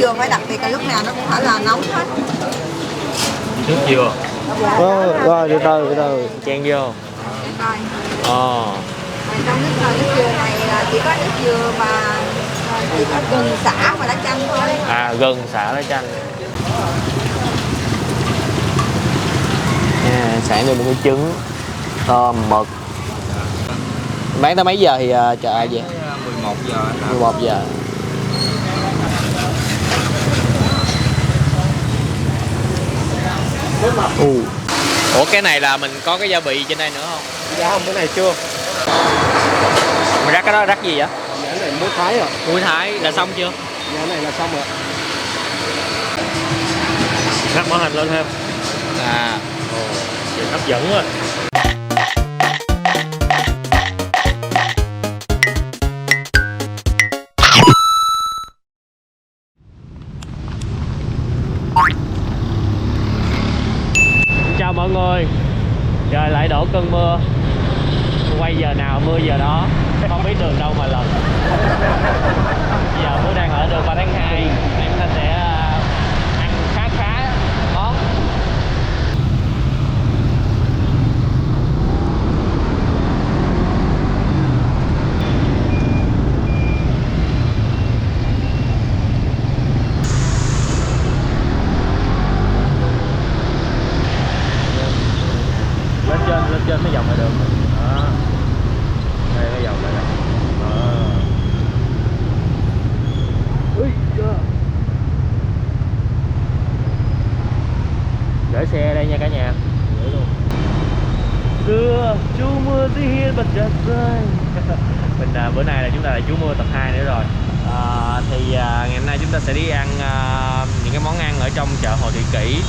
dừa phải đặc biệt là lúc nào nó cũng phải là nóng hết. Nước dừa. Rồi từ từ chan vô. Để coi. Mà trong nước dừa này là chỉ có nước dừa mà chỉ có gừng, sả và lá chanh thôi. Gừng, sả, lá chanh. Sẵn được một cái trứng, tôm, mực. Bán tới mấy giờ thì chợ vậy? 11 giờ. 11 giờ. Ủa cái này là mình có cái gia vị trên đây nữa không? Dạ không, cái này chưa. Mình rắc cái đó rắc gì vậy? Dạ, cái này muối Thái rồi. Muối Thái là xong chưa? Dạ, cái này là xong rồi. Rắc mỡ hành lên thêm. Hấp dẫn quá. Chào mọi người. Trời lại đổ cơn mưa. Quay giờ nào mưa giờ đó. Không biết đường đâu mà lần. Giờ Phú đang ở đường 3 tháng 2. Chúng ta sẽ ăn khá món. Lên trên mới vòng lại đường. Đó. Đây mới vòng lại đây. Để xe đây nha cả nhà. Để luôn. Cưa chú mưa tí hiên bật chợt rơi. Mình bữa nay là chúng ta là chú mưa tập 2 nữa rồi. Ngày hôm nay chúng ta sẽ đi ăn những cái món ăn ở trong chợ Hồ Thị Kỷ.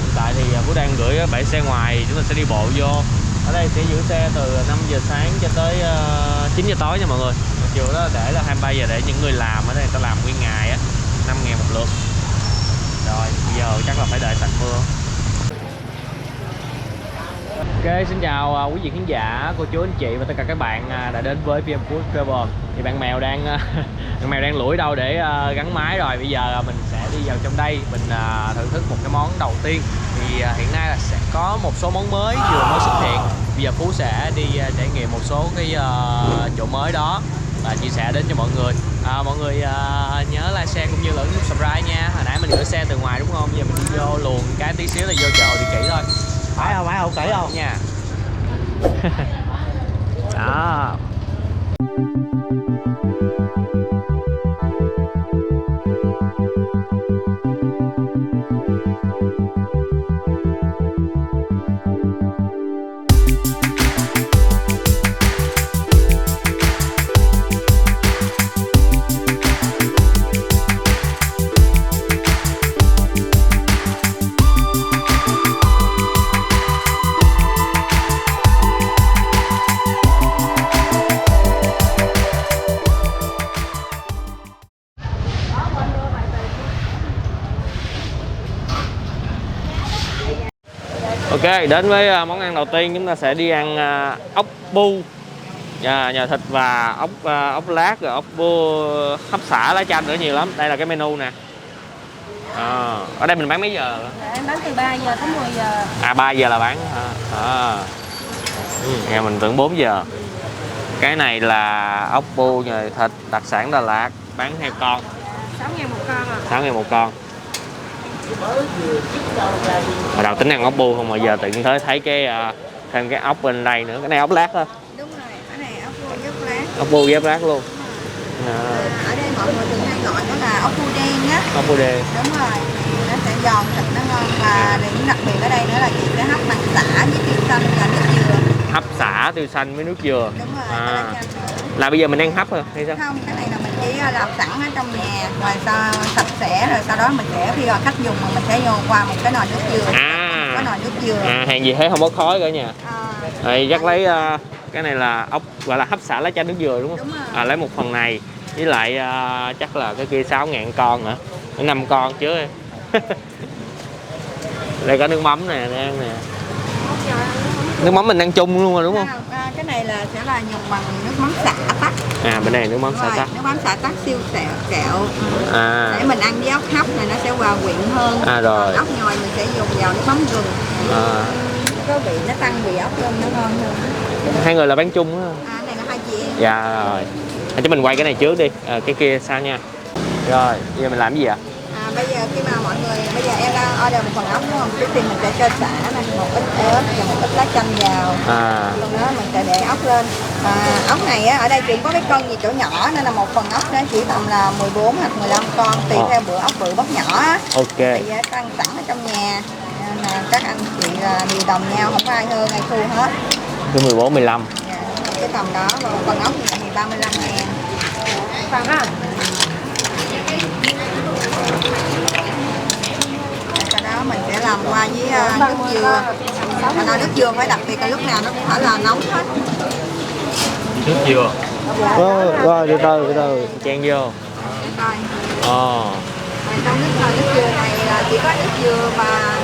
Hiện tại thì Phú đang gửi bãi xe ngoài, chúng ta sẽ đi bộ vô. Ở đây sẽ giữ xe từ 5 giờ sáng cho tới 9 giờ tối nha mọi người. Chiều đó để là 23 giờ để những người làm ở đây người ta làm nguyên ngày á, 5.000 một lượt. Rồi bây giờ chắc là phải đợi tạnh mưa. Ok, xin chào quý vị khán giả, cô chú anh chị và tất cả các bạn đã đến với VM Food Travel. Thì bạn mèo đang lủi đâu để gắn máy rồi. Bây giờ mình sẽ đi vào trong đây, mình thưởng thức một cái món đầu tiên. Thì hiện nay là sẽ có một số món mới vừa mới xuất hiện. Bây giờ Phú sẽ đi trải nghiệm một số cái chỗ mới đó và chia sẻ đến cho mọi người. Mọi người nhớ like, share cũng như là nút subscribe nha. Hồi nãy mình gửi xe từ ngoài đúng không? Bây giờ mình đi vô luồn cái tí xíu là vô chợ Hồ Thị Kỷ thôi. Phải không kỹ không nha. Đó. Ok, đến với món ăn đầu tiên chúng ta sẽ đi ăn ốc bu, nhờ thịt và ốc lát, rồi ốc bu hấp xả, lá chanh nữa, nhiều lắm. Đây là cái menu nè. Ở đây mình bán mấy giờ? Em bán từ 3 giờ tới 10 giờ. 3 giờ là bán hả? Nghe mình tưởng 4 giờ. Cái này là ốc bu nhờ thịt đặc sản Đà Lạt, bán theo con. 6.000 một con à? 6.000 một con. Hồi đầu tính ăn ốc bu không mà giờ tự nhiên thấy cái thêm cái ốc bên đây nữa. Cái này ốc lát thôi. Đúng rồi, cái này ốc bu ghép lát. Ốc bu ghép lát luôn. Ở đây mọi người thường hay gọi đó là ốc bu đen á. Ốc bu đen. Đúng rồi, thì nó sẽ giòn, thịt nó ngon. Và điểm đặc biệt ở đây nữa là chị sẽ hấp bằng sả với tiêu xanh và nước dừa. Hấp xả, tiêu xanh với nước dừa. Đúng rồi, là bây giờ mình đang hấp rồi hay sao? Không, cái này là mình chỉ làm sẵn ở trong nhà, rồi sau sạch sẽ, rồi sau đó mình sẽ khi khách dùng mà mình sẽ vô qua một cái nồi nước dừa. Cái nồi nước dừa. Hàng gì thế không có khói cả nhà. Dắt lấy cái này là ốc gọi là hấp xả lá chanh nước dừa đúng không? Đúng rồi. Lấy một phần này với lại chắc là cái kia 6.000 con nữa, 5 con chứ. Đây có nước mắm nè, đang nè. Nước mắm mình ăn chung luôn rồi đúng không? Cái cái này là sẽ là dùng bằng nước mắm xả tắc. À bên này nước mắm xả tắc. Nước mắm xả tắc siêu kẹo. À. Để mình ăn với ốc hấp này nó sẽ hòa quyện hơn. À rồi. Còn ốc nhồi mình sẽ dùng vào nước mắm gừng. À. Có vị nó tăng vị ốc lên nó ngon hơn. Hai người là bán chung á. À này là hai chị em. Dạ rồi. Cho mình quay cái này trước đi, cái kia sau nha. Rồi, bây giờ mình làm cái gì ạ? Bây giờ khi mà mọi người, bây giờ em đang order một phần ốc đúng không? Trước tiên mình sẽ cho xả này, một ít ớt và một ít lá chanh vào. Sau đó mình sẽ để ốc lên. Ốc này á, ở đây chỉ có cái con gì chỗ nhỏ nên là một phần ốc đó chỉ tầm là 14 hoặc 15 con tùy theo bữa ốc bự bóc nhỏ á. Ok. Thì tăng sẵn ở trong nhà. Nên là các anh chị đều đồng nhau, không có ai hơn ai thua hết. Cái 14, 15. Dạ, cái tầm đó, và một phần ốc này thì 35.000. Phần á. Sau đó mình sẽ làm qua với nước dừa. Mà nước dừa phải đặc biệt là lúc nào nó cũng phải là nóng hết. Nước dừa. Rồi từ từ chan vô. Rồi. Trong nước dừa này là chỉ có nước dừa và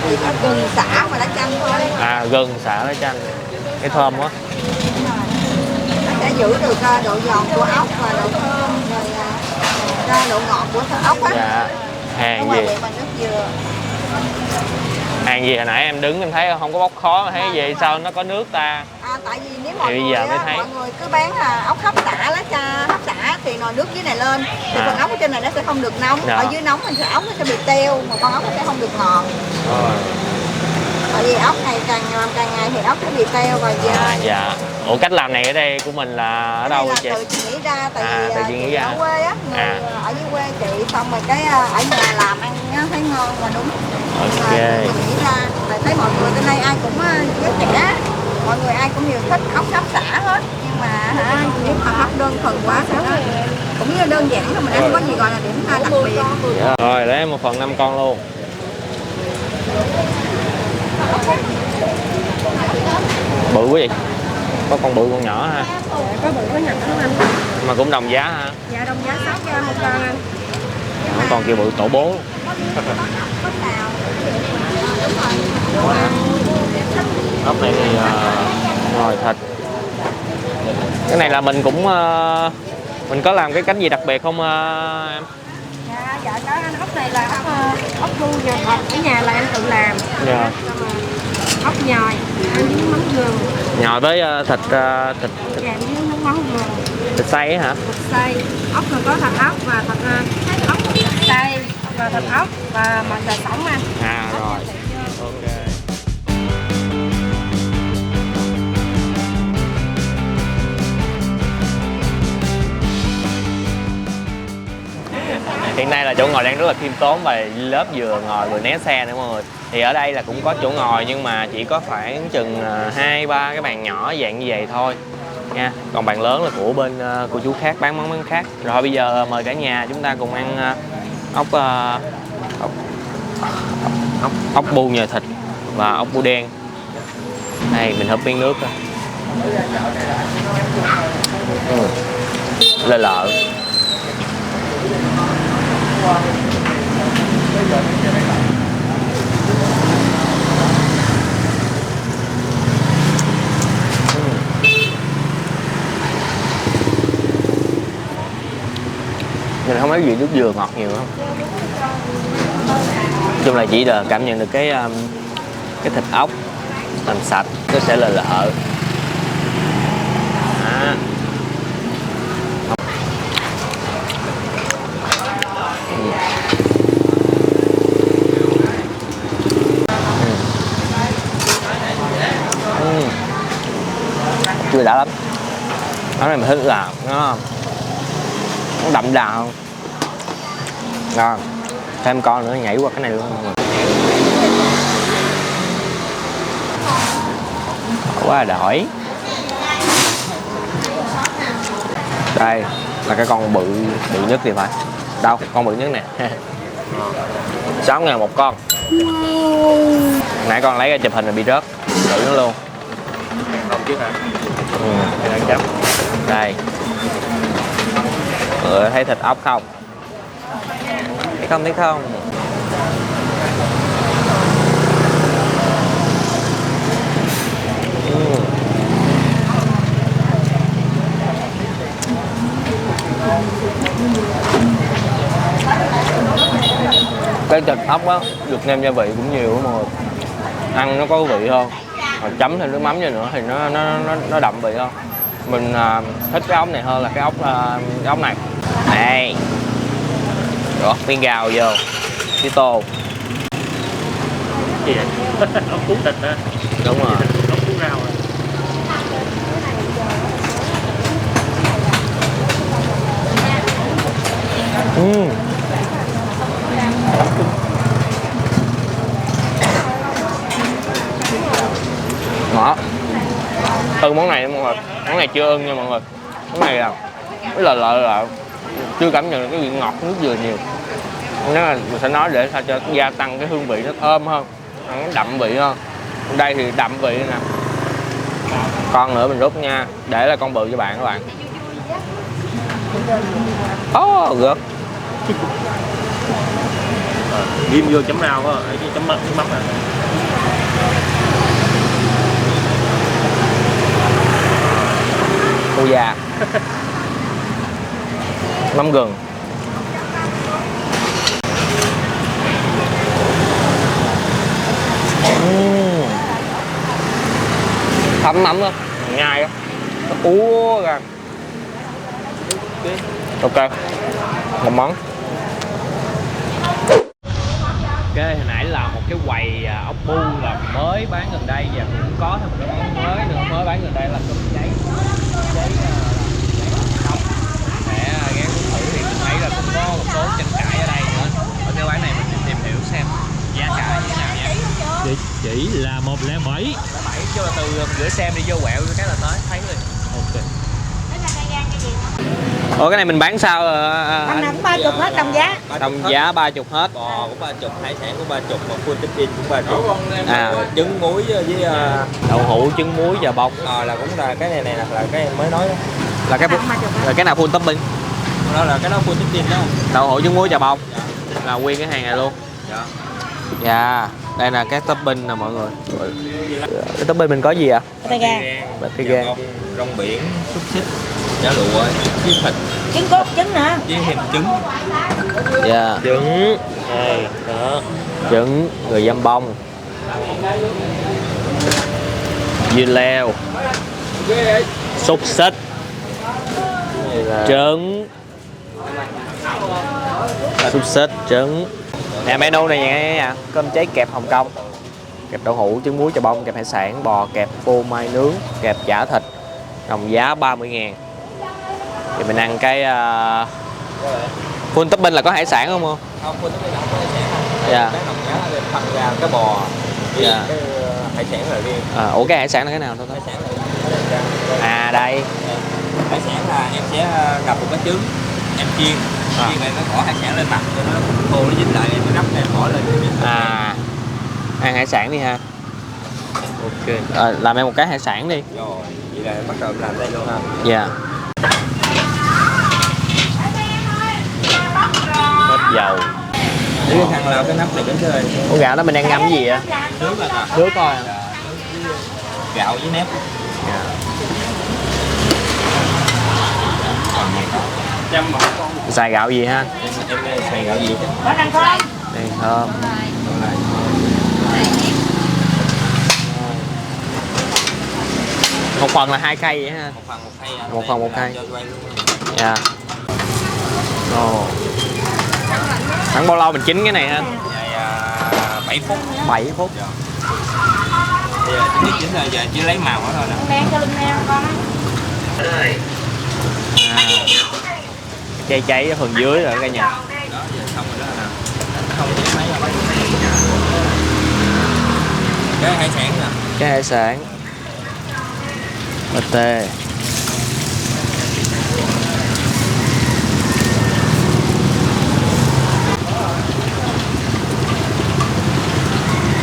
chỉ có gừng, xả và lá chanh thôi. À gừng, xả, lá chanh. Cái thơm quá. Nó sẽ giữ được độ giòn của ốc và độ thơm rồi độ ngọt của ốc á. Dạ. Hàng gì? Bằng nước dừa. Hàng gì hồi nãy em đứng em thấy không có bóc khó mà thấy gì sao nó có nước ta? Tại vì nếu mọi thì người bây giờ mới thấy. mọi người cứ bán là ốc hấp xả, lá cha hấp xả thì nồi nước dưới này lên thì phần ốc ở trên này nó sẽ không được nóng. Dạ. Ở dưới nóng mình sẽ ốc nó sẽ bị teo, mà con ốc nó sẽ không được ngọt. Tại vì ốc này càng ngày thì ốc nó bị teo và dai. Dạ. Ủa cách làm này ở đây của mình là ở đâu chị? Tự chị nghĩ ra, tại vì tự chị nghĩ ra. ở quê á, ở dưới quê chị xong rồi cái ở nhà làm ăn thấy ngon và đúng. Ok. Mình nghĩ ra, tại thấy mọi người bên đây ai cũng giới trẻ, mọi người ai cũng đều thích ốc hấp xả hết, nhưng mà nếu mà hấp đơn thuần quá thì nó cũng như đơn giản thôi, mình không có gì gọi là điểm đặc biệt. Dạ. Rồi lấy 1/5 con luôn. Bự quá vậy? Có con bự con nhỏ ha? Có bự có nhỏ không anh? Mà cũng đồng giá hả? Dạ đồng giá 6 một con anh. Con kia bự tổ bố. Ốc này thì ngồi thịt. Cái này là mình cũng mình có làm cái cánh gì đặc biệt không em? Dạ có anh, ốc này là ốc bu nhà thịt, ở nhà là em tự làm. Dạ. Ốc nhồi ăn với mắm gừng. Nhồi với thịt Dạ với nước mắm gừng. thịt xay hả? Thịt xay, ốc thì có thịt ốc và thịt ốc xay và thịt ốc và mà xà sống anh. À rồi. Ok. Hiện nay là chỗ ngồi đang rất là khiêm tốn và lớp vừa ngồi vừa né xe nữa mọi người. Thì ở đây là cũng có chỗ ngồi nhưng mà chỉ có khoảng chừng 2-3 cái bàn nhỏ dạng như vậy thôi nha. Còn bàn lớn là của bên cô chú khác bán món khác. Rồi bây giờ mời cả nhà chúng ta cùng ăn ốc bu nhồi thịt và ốc bu đen. Đây mình húp miếng nước thôi. Lợ lợ. Mình không thấy gì nước dừa ngọt nhiều không? Chung là chỉ là cảm nhận được cái thịt ốc làm sạch, nó sẽ là lợ. Chưa đã lắm. Cái này mình thích là nó đậm đà không? Rồi, thêm con nữa nhảy qua cái này luôn mọi người. Quá đỏi. Đây là cái con bự nhất thì phải. Đâu, con bự nhất nè. 6.000 một con. Nãy con lấy ra chụp hình rồi bị rớt. Thử nó luôn. Đồng chứ hả? Đang chấm. Đây. Mọi người thấy thịt ốc không? Thấy không? Cái thịt ốc á được nêm gia vị cũng nhiều mà ăn nó có vị hơn, rồi chấm thêm nước mắm cho nữa thì nó đậm vị hơn. Mình thích cái ốc này hơn là cái ốc này. Đây, rót miếng gào vô tí tô. Gì vậy? Ốc cuốn thịt hả? Đúng rồi. Ốc cuốn rau rồi. Ngọt. Món này mọi người, món này chưa ưng nha mọi người. Món này là cái là chưa cảm nhận được cái vị ngọt nước dừa nhiều. Nếu là mình sẽ nói để sao cho gia tăng cái hương vị nó thơm hơn, nó đậm vị hơn. Đây thì đậm vị nè. Con nữa mình rút nha, để là con bự cho bạn các bạn. Gớt. Ghim vô chấm rau á, chấm mắm nè. Cô già. Mắm gừng. Thấm mắm đó, nhai đó, nó úa ra. Ok, một món. Ok, hồi nãy là một cái quầy ốc bu là mới bán gần đây và cũng có thêm một cái món mới nữa mới bán gần đây là cơm cháy không. Để ghé uống thử thì mình thấy là cũng có một số tranh cãi ở đây nữa. Ở cái quán này mình sẽ tìm hiểu xem giá cả như thế nào nha. Chỉ là 107 chứ là từ mình gửi xem đi vô quẹo cái là tới thấy liền. Ok. Ủa cái này mình bán sao Anh cũng 30 hết đồng giá. đồng giá 30 hết. Bò cũng 30, hải sản cũng 30, mà full topping cũng 30. À, Trứng muối với đậu hũ trứng muối và bông là cũng là cái này là cái em mới nói đó. là cái nào full topping? Đó là cái đó full topping đó. Đậu hũ trứng muối và bông là nguyên cái hàng này luôn. Dạ. Dạ, đây là các topping nè mọi người. Cái topping mình có gì ạ? Tay gà, Cái gà, Rong biển, xúc xích, chả lụa, với thịt, trứng cốt, trứng nữa. với thêm trứng. dạ, trứng đây đó. trứng, rồi dăm bông, dưa leo, xúc xích, trứng, xúc xích, trứng. Nè menu này nha, cơm cháy kẹp Hồng Kông, kẹp đậu hũ trứng muối chà bông, kẹp hải sản bò, kẹp phô mai nướng, kẹp chả thịt, đồng giá 30.000. Thì mình ăn cái full topping là có hải sản không không? Không, full topping không có hải sản không. Dạ. Cái đồng giá là phân ra cái bò, với Dạ. cái hải sản là riêng. Ủa cái hải sản là cái nào thôi? Hải sản là Đây. hải sản là em sẽ gặp một cái trứng em chiên chiên này nó bỏ hải sản lên mặt cho nó khô nó dính lại em mới đắp em bỏ lên. Ăn hải sản đi ha. Ok. Làm em một cái hải sản đi. Rồi vậy là bắt đầu làm đây luôn ha. Dạ. Hết dầu. Để cái thằng lao cái nắp này đến chơi. Con gạo đó mình đang ngâm cái gì vậy? Nước là cả. Nước thôi. Gạo với nếp. Dạ. Còn này có. Xài gạo gì ha? Em xài gạo gì chứ? Có rang thơm. Đây thơm. Một phần là 2 cây vậy ha. Một phần một khay. Một phần một khay. Cho quay luôn. Dạ. Khoảng bao lâu mình chín cái này ha? Dài 7 phút. 7 phút. Dạ. Bây giờ chín chín rồi giờ chỉ lấy màu thôi nè. Đang cho lưng neo con. Cháy cháy ở phần dưới rồi cả nhà. Đó giờ xong rồi đó nè. Không chỉ mấy rồi. Cái hải sản nè. Cái hải sản. Pate.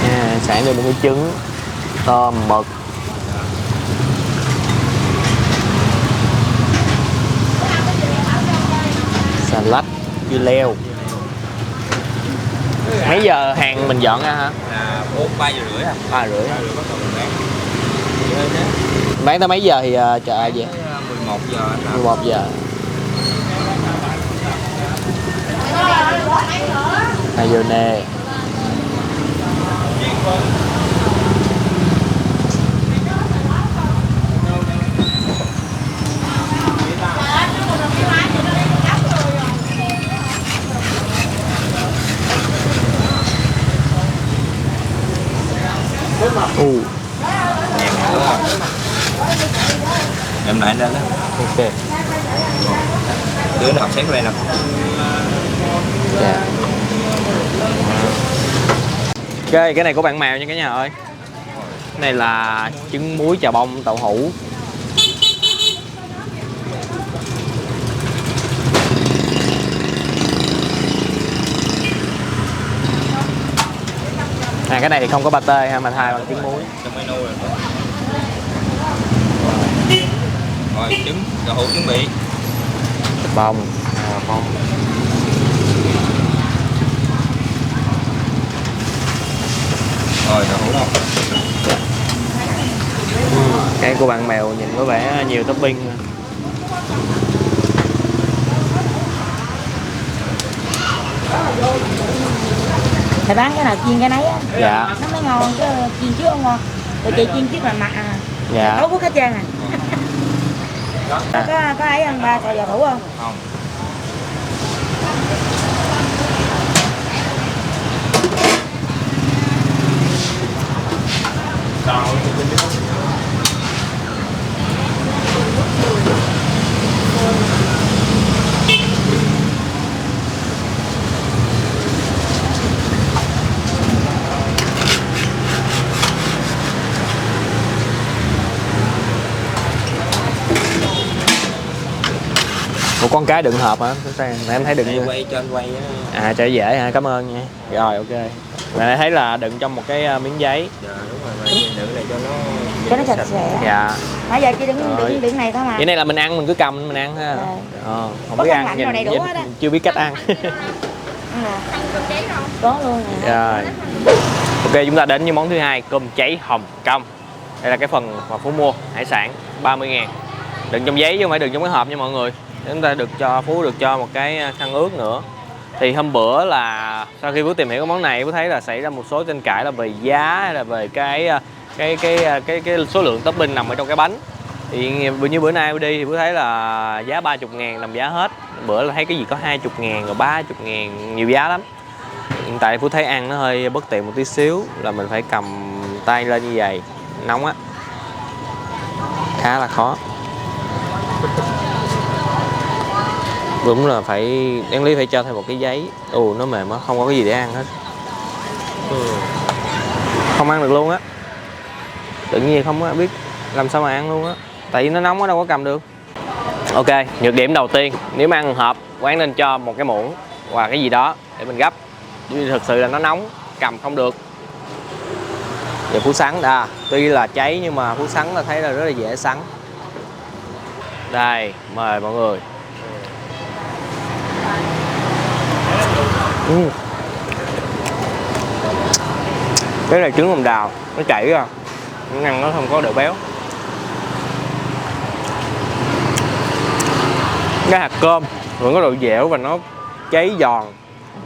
Hải sản được cái trứng, tôm, mực. Xà lách, dưa leo. Mấy giờ hàng mình dọn ra hả? Là 3 giờ rưỡi à. 3 rưỡi. 3 rưỡi bắt đầu mình bán. Vậy thôi nhé. Bán tới mấy giờ thì chợ ai vậy? 11 giờ. 11 giờ. mayonnaise. Em lại lên đó. Ok. Đứa nào xét đây nè. Dạ. Ok, cái này của bạn Mèo nha cả nhà ơi. Cái này là trứng muối chà bông đậu hũ. Cái này thì không có pate ha, mà thay bằng trứng muối. Trong menu rồi. Rồi trứng, đậu hũ chuẩn bị. Bông, bông. Rồi đậu hũ đâu? Cái của bạn Mèo nhìn có vẻ nhiều topping. Thầy bán cái nào chiên cái nấy á. Dạ. Nó mới ngon chứ chiên trước không ngon. Rồi chị chiên trước là mặn à. Dạ. Nấu hết trơn à. Có ấy ăn ba xào dầu thủ không? Không. Một con cái đựng hộp hả? Em thấy đựng Đây, quay trên quay á. cho dễ ha, cảm ơn nha. Rồi ok. Mà thấy là đựng trong một cái miếng giấy. Dạ đúng rồi, quay đựng này Cho nó sạch sẽ. Dạ. Nãy giờ chị đừng này thôi mà. Cái này là mình ăn mình cứ cầm mình ăn ha. Không Có biết khăn ăn lạnh nhìn, rồi đầy đủ hết á. chưa biết cách ăn. Có luôn nè. Rồi. Ok, chúng ta đến với món thứ hai, cơm cháy Hồng Kông. Đây là cái phần mà Phú mua hải sản 30.000. Đựng trong giấy chứ không phải đựng trong cái hộp nha mọi người. Chúng ta Phú được cho một cái khăn ướt nữa. Thì hôm bữa là sau khi Phú tìm hiểu cái món này, Phú thấy là xảy ra một số tranh cãi là về giá hay là về cái số lượng topping nằm ở trong cái bánh. Thì như bữa nay đi thì Phú thấy là giá 30.000 làm giá hết. Bữa là thấy cái gì có 20.000 rồi 30.000, nhiều giá lắm. Hiện tại Phú thấy ăn nó hơi bất tiện một tí xíu, là mình phải cầm tay lên như vậy, nóng á, khá là khó. Đúng là phải đáng lý phải cho thêm một cái giấy. Nó mềm á, không có cái gì để ăn hết. Không ăn được luôn á. Tự nhiên không có biết làm sao mà ăn luôn á. Tại vì nó nóng quá đâu có cầm được. Ok, nhược điểm đầu tiên, nếu mà ăn hộp, quán nên cho một cái muỗng hoặc cái gì đó để mình gấp. Vì thực sự là nó nóng, cầm không được. Giờ Phú sắn tuy là cháy nhưng mà Phú sắn là thấy là rất là dễ sắn. Đây, mời mọi người. Cái này trứng hồng đào, nó chảy ra, nó ăn nó không có độ béo. Cái hạt cơm vẫn có độ dẻo và nó cháy giòn,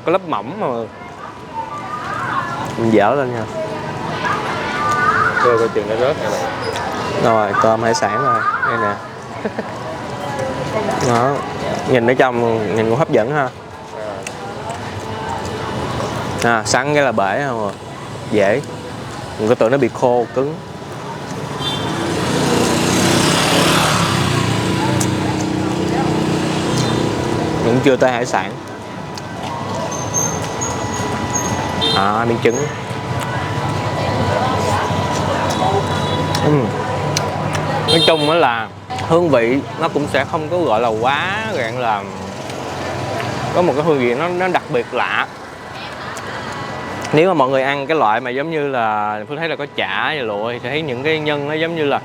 có lớp mỏng mà mình dở lên nha. Coi chừng nó rớt này. Rồi cơm hải sản rồi, đây nè. Đó, nhìn ở trong nhìn cũng hấp dẫn ha. Sắn cái là bể không rồi, dễ. Mình có tưởng nó bị khô cứng. Cũng chưa tới hải sản. Miếng trứng. Nói chung đó là hương vị nó cũng sẽ không có gọi là quá dạng là có một cái hương vị nó đặc biệt lạ. Nếu mà mọi người ăn cái loại mà giống như là Phú thấy là có chả và lụa thì thấy những cái nhân nó giống như là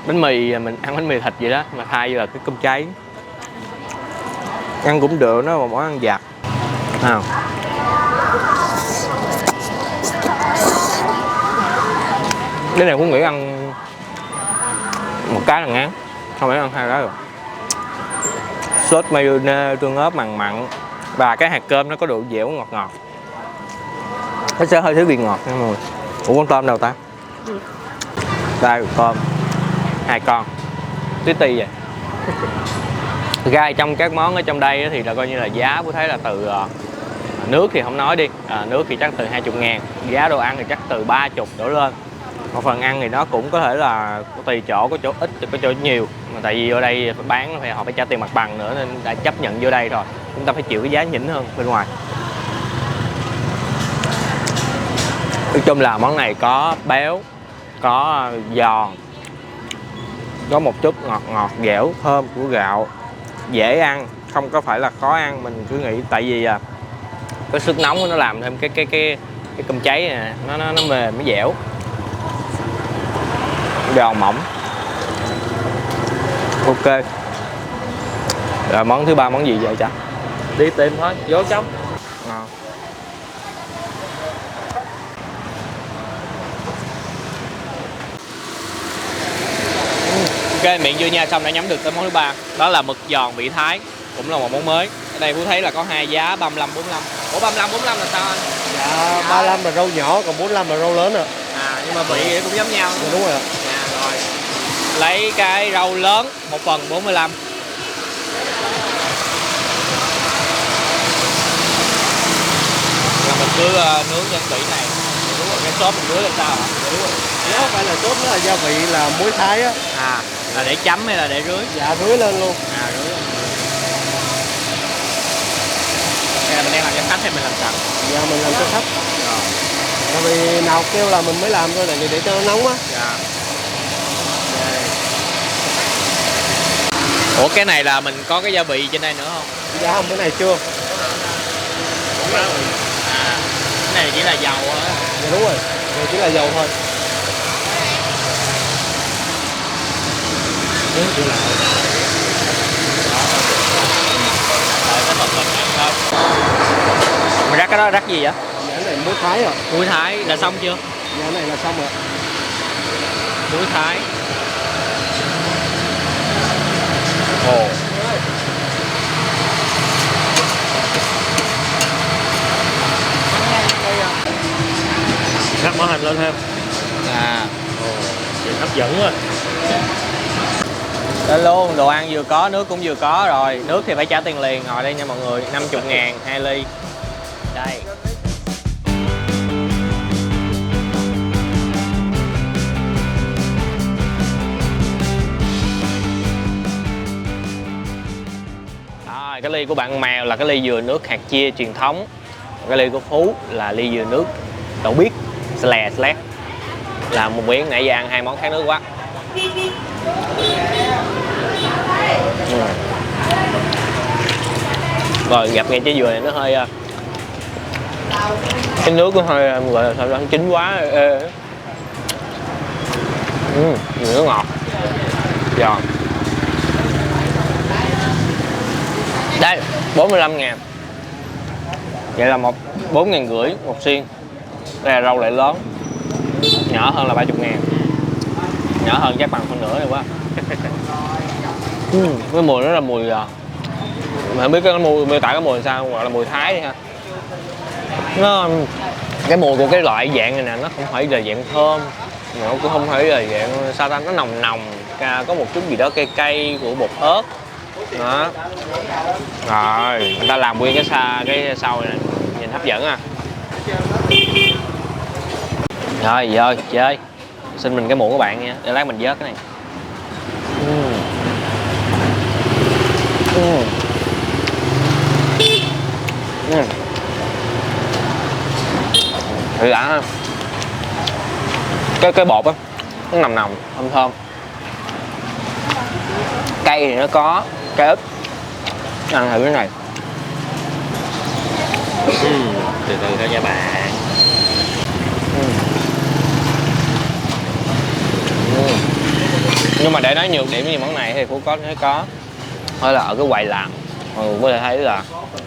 bánh mì, mình ăn bánh mì thịt vậy đó, mà thay là cái cơm cháy. Ăn cũng được, nó là một món ăn vặt. Cái này cũng nghĩ ăn một cái là ngán, không phải ăn hai cái rồi. Sốt mayonnaise tương ớt mặn mặn và cái hạt cơm nó có độ dẻo ngọt ngọt. Nó sẽ hơi thiếu vị ngọt nha mọi người. Ủa con tôm đâu ta? Đây tôm 2 con tí ti vậy. Thực ra trong các món ở trong đây thì là coi như là giá Phú thấy là từ nước thì không nói đi, nước thì chắc từ 20.000, giá đồ ăn thì chắc từ 30 đổ lên. Một phần ăn thì nó cũng có thể là tùy chỗ, có chỗ ít có chỗ nhiều, mà tại vì ở đây bán họ phải trả tiền mặt bằng nữa nên đã chấp nhận vô đây rồi, chúng ta phải chịu cái giá nhỉnh hơn bên ngoài. Nói chung là món này có béo, có giòn, có một chút ngọt ngọt dẻo thơm của gạo, dễ ăn, không có phải là khó ăn. Mình cứ nghĩ tại vì cái sức nóng nó làm thêm cái cơm cháy này, nó mềm, nó dẻo, giòn mỏng. Ok. Rồi món thứ ba món gì vậy cha? Đi tìm thôi, vô trong. Ok, miệng chưa nha, xong đã nhắm được tới món thứ ba. Đó là mực giòn vị Thái, cũng là một món mới. Ở đây Phú thấy là có hai giá 35, 45. Ủa 35, 45 là sao anh? Dạ 35 là rau nhỏ, còn 45 là rau lớn ạ. Nhưng mà vị cũng giống nhau. Dạ, đúng rồi ạ. Rồi. Lấy cái rau lớn 1 phần 45. Là mình cứ nướng nhân vị này. Đúng rồi, cái sốt mình nướng là sao hả? Đúng rồi. Nếu không phải là sốt, nó là gia vị là muối Thái á. Là để chấm hay là để rưới? Dạ rưới lên luôn. Rưới lên. Đây là mình đang làm cho khách hay mình làm sẵn? Dạ mình làm cho khách. Tại vì nào kêu là mình mới làm thôi, tại vì để cho nó nóng á. Dạ. Ủa cái này là mình có cái gia vị trên đây nữa không? Dạ không, cái này chưa. Cái này chỉ là dầu thôi. Dạ đúng rồi, này chỉ là dầu thôi. Mày rắc cái đó rắc gì vậy? Dạ cái này muối Thái rồi. Muối Thái là xong chưa? Dạ cái này là xong rồi. Muối Thái. Ồ. Rắc món hành lên thêm. Chuyện hấp dẫn quá. Đó luôn, đồ ăn vừa có, nước cũng vừa có rồi. Nước thì phải trả tiền liền, ngồi đây nha mọi người, 50.000 2 ly. Đây. Rồi, cái ly của bạn Mèo là cái ly dừa nước hạt chia truyền thống. Cái ly của Phú là ly dừa nước đậu biếc slash. Là một miếng, nãy giờ ăn 2 món khác nước quá. Rồi gặp ngay trái dừa này nó hơi cái nước nó hơi gọi là sao đó, chín quá. Nó ngọt giòn. Đây 45.000. Vậy là 4.500 một xiên. Đây là rau lại lớn, nhỏ hơn là 30.000, nhỏ hơn chắc bằng phân nửa rồi quá. Cái mùi nó là mùi mà không biết cái mùi miêu tả cái mùi sao, gọi là mùi Thái đi ha. Nó cái mùi của cái loại dạng này nè, nó không phải là dạng thơm, mà nó cũng không phải là dạng sao ta, nó nồng nồng, có một chút gì đó cay cay của bột ớt đó. Rồi người ta làm nguyên cái sau này nhìn hấp dẫn à. Rồi chơi, xin mình cái muỗng của bạn nha, để lát mình vớt cái này. Thì đã cái bột á, nó nồng nồng thơm thơm, cay thì nó có, cay ít. Ăn thử cái này. Từ từ thôi nha bạn. Nhưng mà để nói nhược điểm như món này thì Phú có thấy có, hay là ở cái quầy làm mọi người có thể thấy là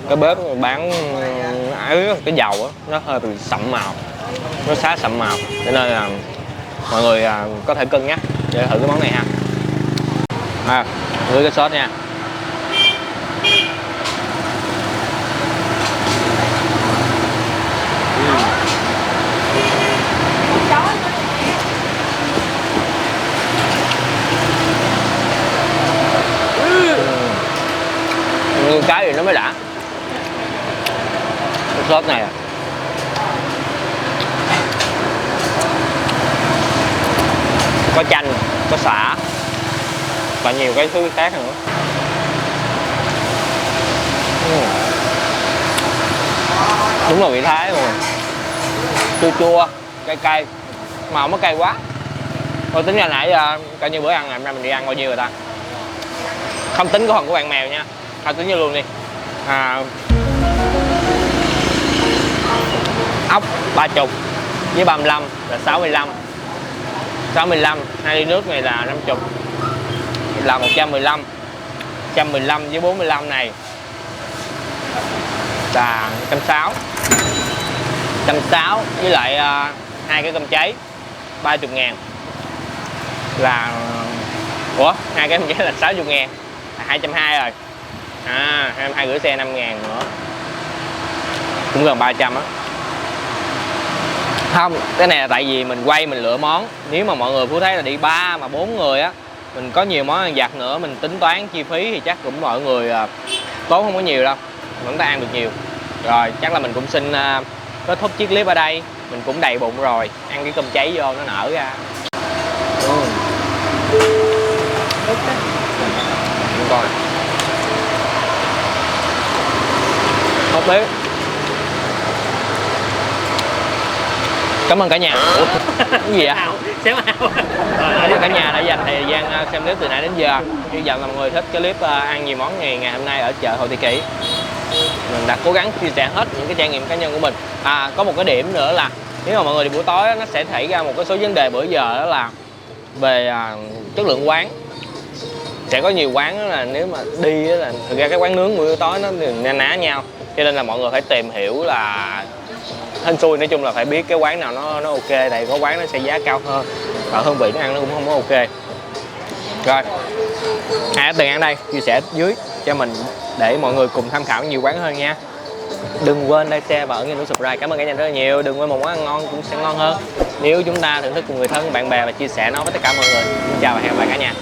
cái bếp bán cái dầu á, nó hơi bị sậm màu, nó khá sậm màu, cho nên là mọi người có thể cân nhắc để thử cái món này ha. Ngửi cái sốt nha. sốt này có chanh, có sả và nhiều cái thứ khác nữa. Đúng là vị Thái rồi, chua chua, cay cay mà không có cay quá. Tôi tính ra nãy giờ coi như bữa ăn ngày hôm nay mình đi ăn bao nhiêu rồi ta, không tính cái phần của bạn mèo nha, tính như luôn đi. Ốc 30 với 35 là 65, 2 ly nước này là 50 là 115, 115 với 45 này là 160, 160 với lại 2 cái cơm cháy 30.000 là, ủa 2 cái cơm cháy là 60.000, là 220 rồi. 22 gửi xe 5.000 nữa, cũng gần 300 á. Không, cái này là tại vì mình quay mình lựa món. Nếu mà mọi người Phú thấy là đi 3 mà 4 người á, mình có nhiều món ăn vặt nữa, mình tính toán chi phí thì chắc cũng mọi người tốn không có nhiều đâu, vẫn ta ăn được nhiều. Rồi chắc là mình cũng xin kết thúc chiếc clip ở đây. Mình cũng đầy bụng rồi, ăn cái cơm cháy vô nó nở ra. Coi hợp lý. Cảm ơn cả nhà. Ủa, cái gì vậy? Xéo ao. Cảm ơn cả nhà đã dành thời gian xem clip từ nãy đến giờ. Hy vọng là mọi người thích cái clip ăn nhiều món ngày hôm nay ở chợ Hồ Thị Kỷ. Mình đã cố gắng chia sẻ hết những cái trải nghiệm cá nhân của mình. Có một cái điểm nữa là nếu mà mọi người đi buổi tối nó sẽ xảy ra một cái số vấn đề bữa giờ, đó là về chất lượng quán. Sẽ có nhiều quán đó là nếu mà đi đó là thực ra cái quán nướng buổi tối nó na ná nhau, cho nên là mọi người phải tìm hiểu là hên xui. Nói chung là phải biết cái quán nào nó ok, tại có quán nó sẽ giá cao hơn và hương vị nó ăn nó cũng không có ok. Rồi ai đã từng ăn đây chia sẻ dưới cho mình để mọi người cùng tham khảo nhiều quán hơn nha. Đừng quên like, share và ấn nút subscribe. Cảm ơn cả nhà rất là nhiều. Đừng quên một món ăn ngon cũng sẽ ngon hơn nếu chúng ta thưởng thức cùng người thân, bạn bè và chia sẻ nó với tất cả mọi người. Xin chào và hẹn gặp lại cả nhà.